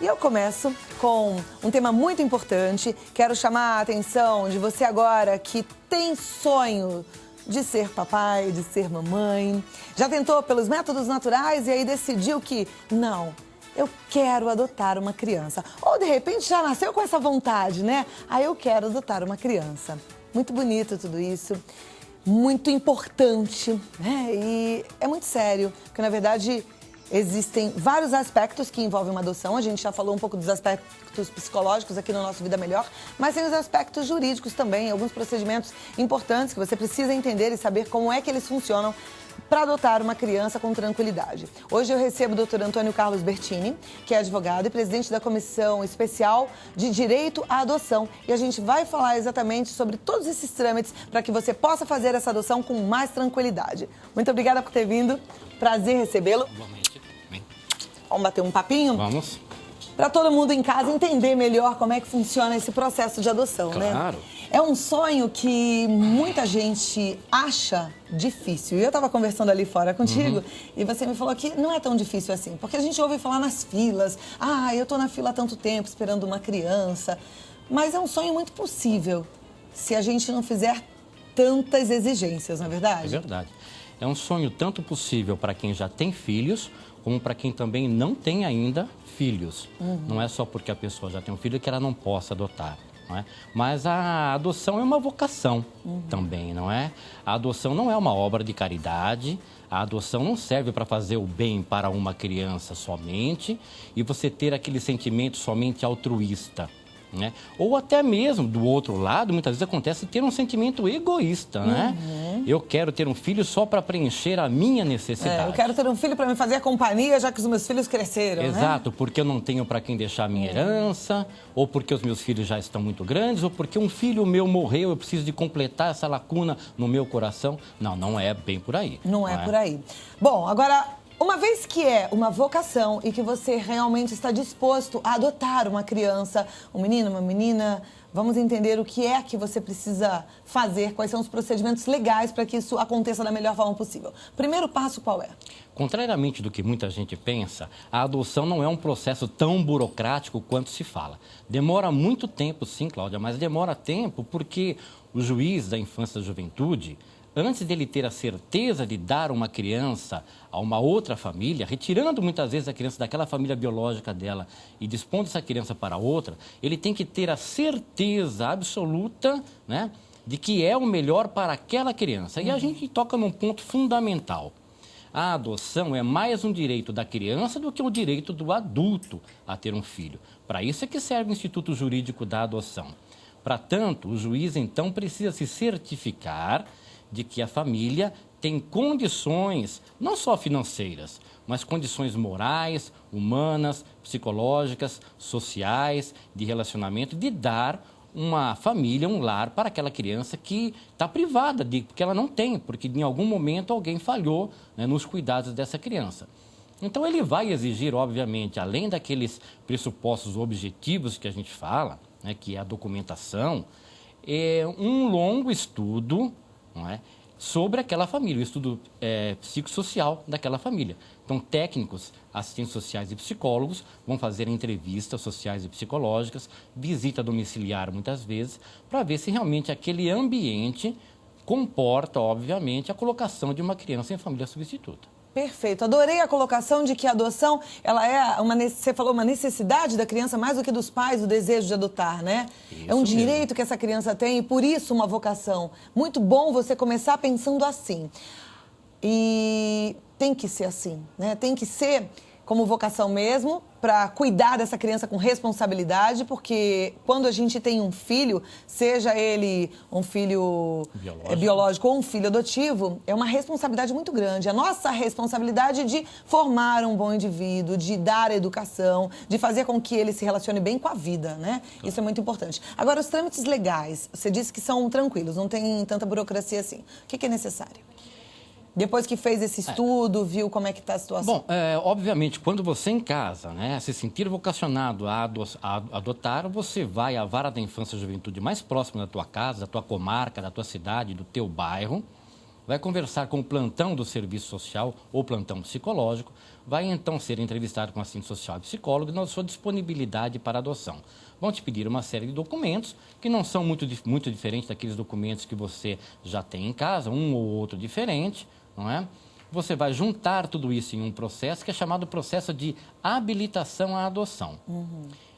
E eu começo com um tema muito importante. Quero chamar a atenção de você agora que tem sonho de ser papai, de ser mamãe. Já tentou pelos métodos naturais e aí decidiu que não, eu quero adotar uma criança. Ou de repente já nasceu com essa vontade, né? Eu quero adotar uma criança. Muito bonito tudo isso. Muito importante, né? E é muito sério, porque na verdade existem vários aspectos que envolvem uma adoção. A gente já falou um pouco dos aspectos psicológicos aqui no nosso Vida Melhor, mas tem os aspectos jurídicos também, alguns procedimentos importantes que você precisa entender e saber como é que eles funcionam para adotar uma criança com tranquilidade. Hoje eu recebo o Dr. Antônio Carlos Bertini, que é advogado e presidente da Comissão Especial de Direito à Adoção. E a gente vai falar exatamente sobre todos esses trâmites para que você possa fazer essa adoção com mais tranquilidade. Muito obrigada por ter vindo. Prazer recebê-lo. Vamos bater um papinho? Vamos. Para todo mundo em casa entender melhor como é que funciona esse processo de adoção, né? Claro. É um sonho que muita gente acha difícil. E eu estava conversando ali fora contigo e você me falou que não é tão difícil assim. Porque a gente ouve falar nas filas. Eu tô na fila há tanto tempo esperando uma criança. Mas é um sonho muito possível se a gente não fizer tantas exigências, não é verdade? É verdade. É um sonho tanto possível para quem já tem filhos, como para quem também não tem ainda filhos. Não é só porque a pessoa já tem um filho que ela não possa adotar. Não é? Mas a adoção é uma vocação também, não é? A adoção não é uma obra de caridade, a adoção não serve para fazer o bem para uma criança somente e você ter aquele sentimento somente altruísta. Né? Ou até mesmo, do outro lado, muitas vezes acontece ter um sentimento egoísta, né? Eu quero ter um filho só para preencher a minha necessidade. Eu quero ter um filho para me fazer companhia, já que os meus filhos cresceram, Exato, né? Porque eu não tenho para quem deixar a minha herança, ou porque os meus filhos já estão muito grandes, ou porque um filho meu morreu, eu preciso de completar essa lacuna no meu coração. Não, não é bem por aí. Não é por aí. Bom, agora, uma vez que é uma vocação e que você realmente está disposto a adotar uma criança, um menino, uma menina, vamos entender o que é que você precisa fazer, quais são os procedimentos legais para que isso aconteça da melhor forma possível. Primeiro passo qual é? Contrariamente do que muita gente pensa, a adoção não é um processo tão burocrático quanto se fala. Demora muito tempo, sim, Cláudia, mas demora tempo porque o juiz da infância e da juventude, antes dele ter a certeza de dar uma criança a uma outra família, retirando muitas vezes a criança daquela família biológica dela e dispondo essa criança para outra, ele tem que ter a certeza absoluta, né, de que é o melhor para aquela criança. E a gente toca num ponto fundamental. A adoção é mais um direito da criança do que o direito do adulto a ter um filho. Para isso é que serve o Instituto Jurídico da Adoção. Para tanto, o juiz então precisa se certificar de que a família tem condições, não só financeiras, mas condições morais, humanas, psicológicas, sociais, de relacionamento, de dar uma família, um lar para aquela criança que está privada, porque ela não tem, porque em algum momento alguém falhou, né, nos cuidados dessa criança. Então ele vai exigir, obviamente, além daqueles pressupostos objetivos que a gente fala, né, que é a documentação, um longo estudo, não é, sobre aquela família, o estudo psicossocial daquela família. Então, técnicos, assistentes sociais e psicólogos vão fazer entrevistas sociais e psicológicas, visita domiciliar muitas vezes, para ver se realmente aquele ambiente comporta, obviamente, a colocação de uma criança em família substituta. Perfeito. Adorei a colocação de que a adoção, ela é você falou, uma necessidade da criança mais do que dos pais, o desejo de adotar, né? Isso é um mesmo. direito que essa criança tem e por isso uma vocação. Muito bom você começar pensando assim. E tem que ser assim, né? Tem que ser como vocação mesmo, para cuidar dessa criança com responsabilidade, porque quando a gente tem um filho, seja ele um filho biológico ou um filho adotivo, é uma responsabilidade muito grande. A nossa responsabilidade de formar um bom indivíduo, de dar educação, de fazer com que ele se relacione bem com a vida, né? Claro. Isso é muito importante. Agora, os trâmites legais, você disse que são tranquilos, não tem tanta burocracia assim. O que é necessário? Depois que fez esse estudo, viu como é que está a situação? Bom, obviamente, quando você em casa, né, se sentir vocacionado a adotar, você vai à vara da infância e juventude mais próxima da tua casa, da tua comarca, da tua cidade, do teu bairro, vai conversar com o plantão do serviço social ou plantão psicológico, vai então ser entrevistado com assistente social e psicólogo na sua disponibilidade para adoção. Vão te pedir uma série de documentos que não são muito diferentes daqueles documentos que você já tem em casa, um ou outro diferente, não é? Você vai juntar tudo isso em um processo que é chamado processo de habilitação à adoção.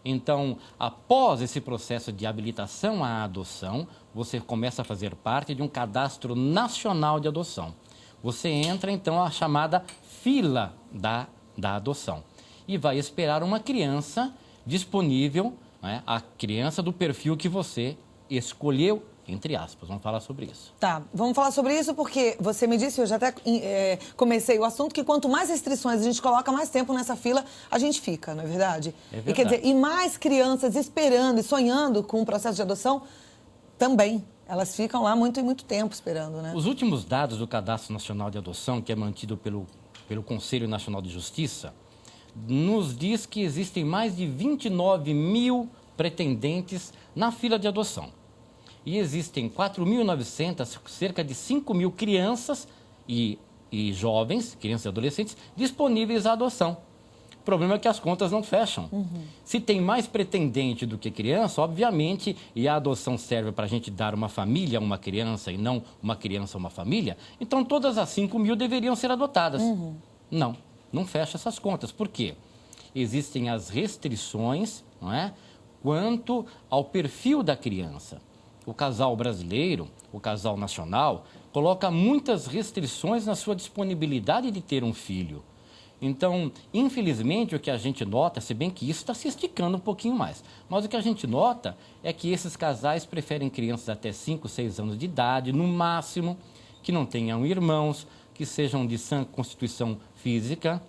Então, após esse processo de habilitação à adoção, você começa a fazer parte de um cadastro nacional de adoção. Você entra, então, a chamada fila da adoção e vai esperar uma criança disponível, né, a criança do perfil que você escolheu, entre aspas. Vamos falar sobre isso. Tá, vamos falar sobre isso porque você me disse, eu já até comecei o assunto, que quanto mais restrições a gente coloca, mais tempo nessa fila a gente fica, não é verdade? É verdade. E quer dizer, e mais crianças esperando e sonhando com o processo de adoção também. Elas ficam lá muito e muito tempo esperando, né? Os últimos dados do Cadastro Nacional de Adoção, que é mantido pelo Conselho Nacional de Justiça, nos diz que existem mais de 29 mil pretendentes na fila de adoção. E existem 4.900, cerca de 5 mil crianças e jovens, crianças e adolescentes, disponíveis à adoção. O problema é que as contas não fecham. Se tem mais pretendente do que criança, obviamente, e a adoção serve para a gente dar uma família a uma criança e não uma criança a uma família, então todas as 5 mil deveriam ser adotadas. Não fecha essas contas. Por quê? Existem as restrições, não é? Quanto ao perfil da criança. O casal brasileiro, o casal nacional, coloca muitas restrições na sua disponibilidade de ter um filho. Então, infelizmente, o que a gente nota, se bem que isso está se esticando um pouquinho mais, mas o que a gente nota é que esses casais preferem crianças até 5, 6 anos de idade, no máximo, que não tenham irmãos, que sejam de sã constituição física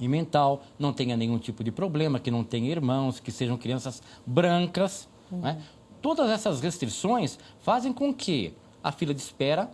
e mental, não tenha nenhum tipo de problema, que não tenham irmãos, que sejam crianças brancas, né? Todas essas restrições fazem com que a fila de espera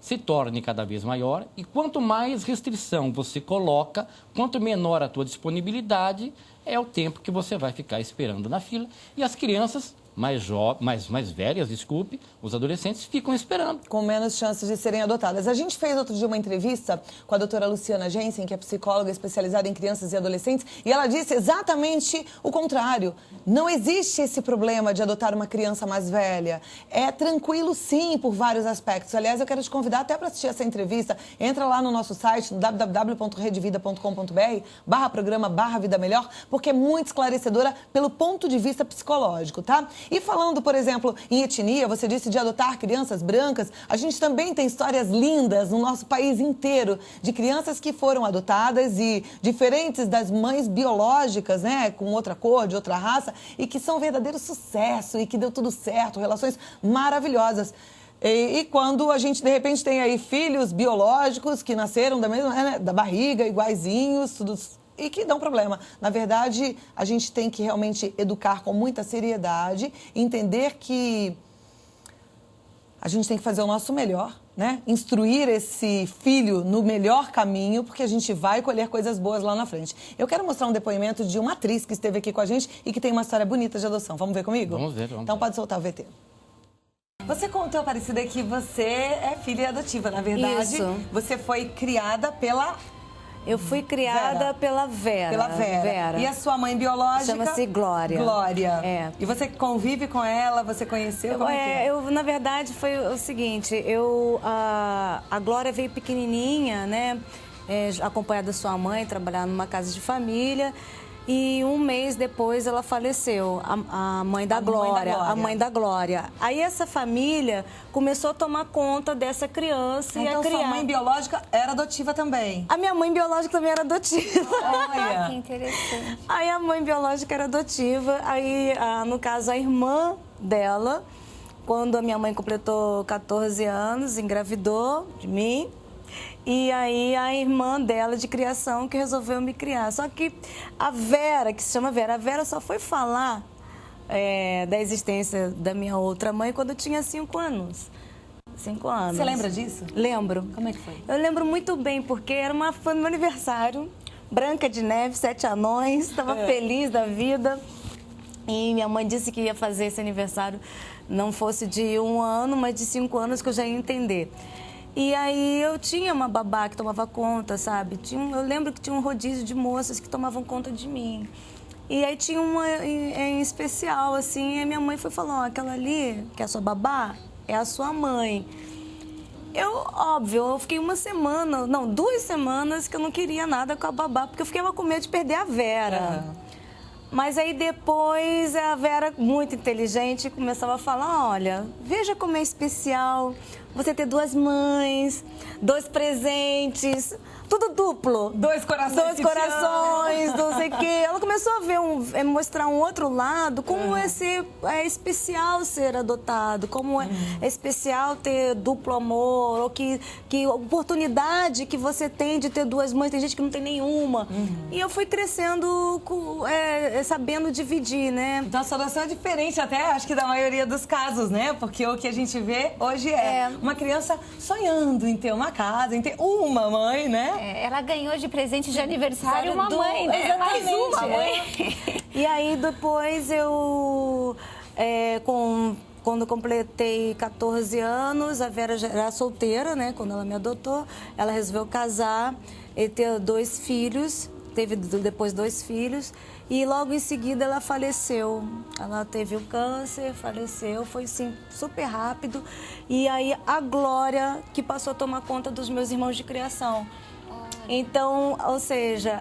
se torne cada vez maior e quanto mais restrição você coloca, quanto menor a tua disponibilidade, é o tempo que você vai ficar esperando na fila. E as crianças mais velhas, desculpe, os adolescentes ficam esperando. Com menos chances de serem adotadas. A gente fez outro dia uma entrevista com a doutora Luciana Jensen, que é psicóloga especializada em crianças e adolescentes, e ela disse exatamente o contrário. Não existe esse problema de adotar uma criança mais velha. É tranquilo, sim, por vários aspectos. Aliás, eu quero te convidar até para assistir essa entrevista. Entra lá no nosso site, no www.redevida.com.br/programa/Vida Melhor, porque é muito esclarecedora pelo ponto de vista psicológico, tá? E falando, por exemplo, em etnia, você disse de adotar crianças brancas, a gente também tem histórias lindas no nosso país inteiro de crianças que foram adotadas e diferentes das mães biológicas, né, com outra cor, de outra raça, e que são um verdadeiro sucesso e que deu tudo certo, relações maravilhosas. E quando a gente, de repente, tem aí filhos biológicos que nasceram da mesma, né, da barriga, iguaizinhos, tudo, e que dão problema. Na verdade, a gente tem que realmente educar com muita seriedade, entender que a gente tem que fazer o nosso melhor, né? Instruir esse filho no melhor caminho, porque a gente vai colher coisas boas lá na frente. Eu quero mostrar um depoimento de uma atriz que esteve aqui com a gente e que tem uma história bonita de adoção. Vamos ver comigo? Vamos ver. Então pode soltar o VT. Você contou, Aparecida, que você é filha adotiva, na verdade. Isso. Você foi criada pela... Eu fui criada pela Vera. Pela Vera. E a sua mãe biológica? Chama-se Glória. Glória. É. E você convive com ela? Você conheceu? Como é que é? Na verdade, foi o seguinte, a Glória veio pequenininha, né? Acompanhada da sua mãe, trabalhar numa casa de família. E um mês depois ela faleceu, a mãe da Glória, a mãe da Glória. Aí essa família começou a tomar conta dessa criança e a criar. Então sua mãe biológica era adotiva também? A minha mãe biológica também era adotiva. Olha, que interessante. Aí a mãe biológica era adotiva, aí no caso a irmã dela, quando a minha mãe completou 14 anos, engravidou de mim. E aí a irmã dela de criação que resolveu me criar. Só que a Vera, que se chama Vera, a Vera só foi falar da existência da minha outra mãe quando eu tinha 5 anos. 5 anos. você lembra disso? Lembro. Como é que foi? Eu lembro muito bem, porque foi no meu aniversário, Branca de Neve, 7 anões, estava feliz da vida. E minha mãe disse que ia fazer esse aniversário, não fosse de 1 ano, mas de 5 anos, que eu já ia entender. E aí eu tinha uma babá que tomava conta, sabe? Eu lembro que tinha um rodízio de moças que tomavam conta de mim. E aí tinha uma em especial, assim, e a minha mãe foi falando, aquela ali, que é a sua babá, é a sua mãe. Eu fiquei 2 semanas que eu não queria nada com a babá, porque eu ficava com medo de perder a Vera. Mas aí depois a Vera, muito inteligente, começava a falar, olha, veja como é especial você ter 2 mães, 2 presentes, tudo duplo. 2 corações. 2 corações, não sei o quê. Ela começou a ver mostrar um outro lado, como é especial ser adotado, como é especial ter duplo amor, ou que oportunidade que você tem de ter 2 mães, tem gente que não tem nenhuma. E eu fui crescendo sabendo dividir, né? Então a sua adoção é diferente até, acho que da maioria dos casos, né? Porque o que a gente vê hoje é uma criança sonhando em ter uma casa, em ter uma mãe, né? Ela ganhou de presente de aniversário uma mãe, né? Exatamente. Mais uma mãe. E aí depois quando eu completei 14 anos, a Vera já era solteira, né? Quando ela me adotou, ela resolveu casar e ter 2 filhos, teve depois 2 filhos. E logo em seguida ela faleceu. Ela teve o câncer, faleceu, foi assim, super rápido. E aí a Glória que passou a tomar conta dos meus irmãos de criação. Então, ou seja,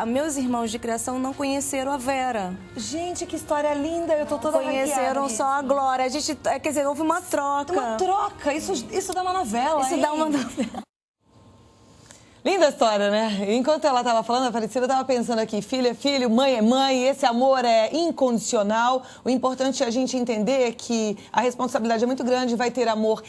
meus irmãos de criação não conheceram a Vera. Gente, que história linda, eu tô toda Conheceram só a Glória. A gente, quer dizer, houve uma troca. Uma troca, isso dá uma novela, Isso hein? dá uma novela. Linda a história, né? Enquanto ela estava falando, a Aparecida estava pensando aqui, filho é filho, mãe é mãe, esse amor é incondicional. O importante é a gente entender que a responsabilidade é muito grande, vai ter amor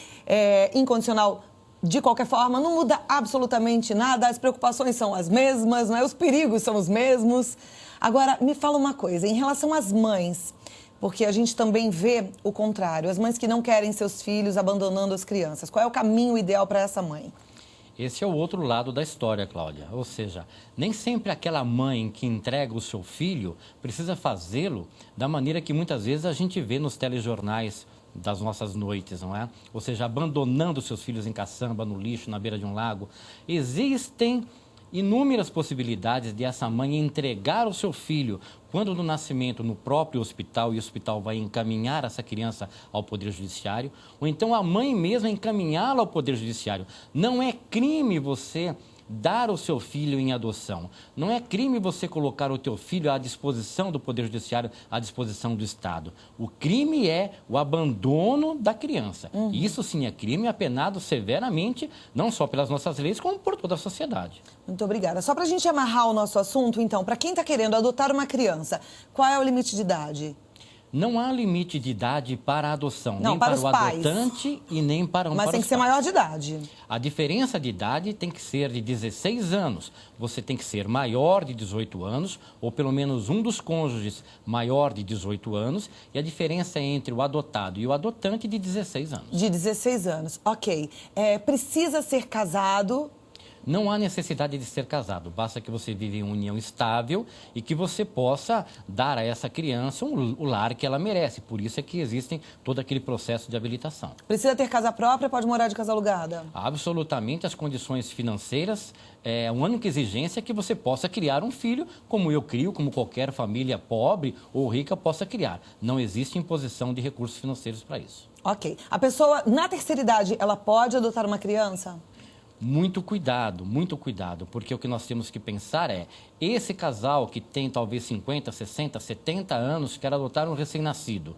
incondicional de qualquer forma, não muda absolutamente nada, as preocupações são as mesmas, não é? Os perigos são os mesmos. Agora, me fala uma coisa, em relação às mães, porque a gente também vê o contrário, as mães que não querem seus filhos abandonando as crianças, qual é o caminho ideal para essa mãe? Esse é o outro lado da história, Cláudia. Ou seja, nem sempre aquela mãe que entrega o seu filho precisa fazê-lo da maneira que muitas vezes a gente vê nos telejornais das nossas noites, não é? Ou seja, abandonando seus filhos em caçamba, no lixo, na beira de um lago. Existem inúmeras possibilidades de essa mãe entregar o seu filho quando no nascimento no próprio hospital, e o hospital vai encaminhar essa criança ao Poder Judiciário, ou então a mãe mesma encaminhá-la ao Poder Judiciário. Não é crime você dar o seu filho em adoção. Não é crime você colocar o teu filho à disposição do Poder Judiciário, à disposição do Estado. O crime é o abandono da criança. Isso sim é crime, apenado severamente, não só pelas nossas leis, como por toda a sociedade. Muito obrigada. Só para a gente amarrar o nosso assunto, então, para quem está querendo adotar uma criança, qual é o limite de idade? Não há limite de idade para a adoção, Não, nem para para os o pais. adotante e nem para Mas tem que ser maior de idade. A diferença de idade tem que ser de 16 anos. Você tem que ser maior de 18 anos, ou pelo menos um dos cônjuges maior de 18 anos, e a diferença é entre o adotado e o adotante de 16 anos. De 16 anos, ok. Precisa ser casado? Não há necessidade de ser casado, basta que você viva em união estável e que você possa dar a essa criança o lar que ela merece. Por isso é que existem todo aquele processo de habilitação. Precisa ter casa própria, pode morar de casa alugada? Absolutamente, as condições financeiras, a única exigência é que você possa criar um filho, como eu crio, como qualquer família pobre ou rica possa criar. Não existe imposição de recursos financeiros para isso. Ok. A pessoa, na terceira idade, ela pode adotar uma criança? Muito cuidado, porque o que nós temos que pensar é, esse casal que tem talvez 50, 60, 70 anos, quer adotar um recém-nascido.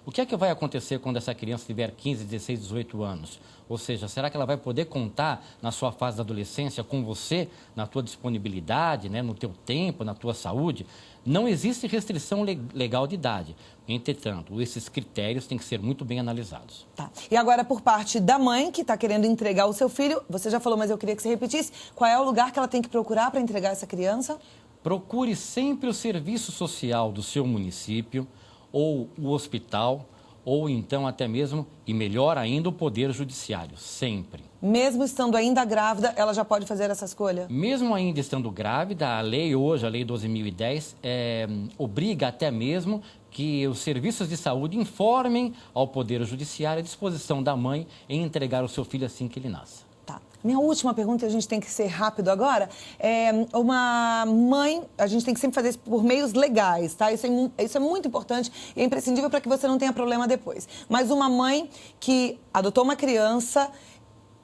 O que é que vai acontecer quando essa criança tiver 15, 16, 18 anos? Ou seja, será que ela vai poder contar na sua fase da adolescência com você, na tua disponibilidade, né, no teu tempo, na tua saúde? Não existe restrição legal de idade. Entretanto, esses critérios têm que ser muito bem analisados. Tá. E agora, por parte da mãe que está querendo entregar o seu filho, você já falou, mas eu queria que você repetisse, qual é o lugar que ela tem que procurar para entregar essa criança? Procure sempre o serviço social do seu município, ou o hospital, ou então até mesmo, e melhor ainda, o Poder Judiciário, sempre. Mesmo estando ainda grávida, ela já pode fazer essa escolha? Mesmo ainda estando grávida, a lei hoje, a Lei 12.010, obriga até mesmo que os serviços de saúde informem ao Poder Judiciário a disposição da mãe em entregar o seu filho assim que ele nasce. Minha última pergunta, e a gente tem que ser rápido agora, uma mãe, a gente tem que sempre fazer isso por meios legais, tá? Isso é muito importante e é imprescindível para que você não tenha problema depois. Mas uma mãe que adotou uma criança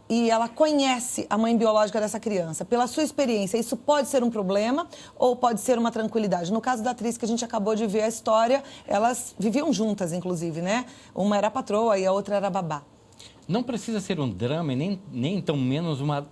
e ela conhece a mãe biológica dessa criança, pela sua experiência, isso pode ser um problema ou pode ser uma tranquilidade? No caso da atriz que a gente acabou de ver a história, elas viviam juntas, inclusive, né? Uma era patroa e a outra era babá. Não precisa ser um drama e nem então menos uma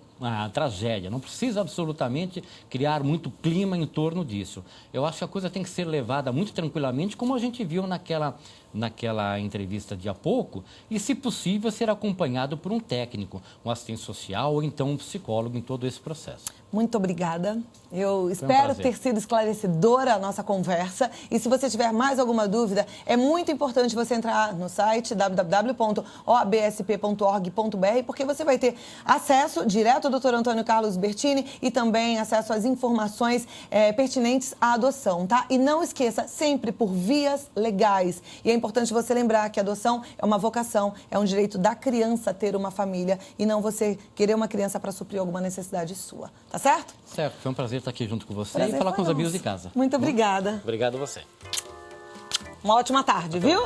tragédia. Não precisa absolutamente criar muito clima em torno disso. Eu acho que a coisa tem que ser levada muito tranquilamente, como a gente viu naquela entrevista de há pouco, e, se possível, ser acompanhado por um técnico, um assistente social ou então um psicólogo em todo esse processo. Muito obrigada. Eu espero ter sido esclarecedora a nossa conversa. E se você tiver mais alguma dúvida, é muito importante você entrar no site www.oabsp.org.br, porque você vai ter acesso direto ao Dr. Antônio Carlos Bertini e também acesso às informações pertinentes à adoção, tá? E não esqueça, sempre por vias legais. E é importante você lembrar que a adoção é uma vocação, é um direito da criança ter uma família e não você querer uma criança para suprir alguma necessidade sua. Tá certo? Certo, foi um prazer estar aqui junto com você e falar com os amigos de casa. Muito obrigada. Obrigado a você. Uma ótima tarde, viu?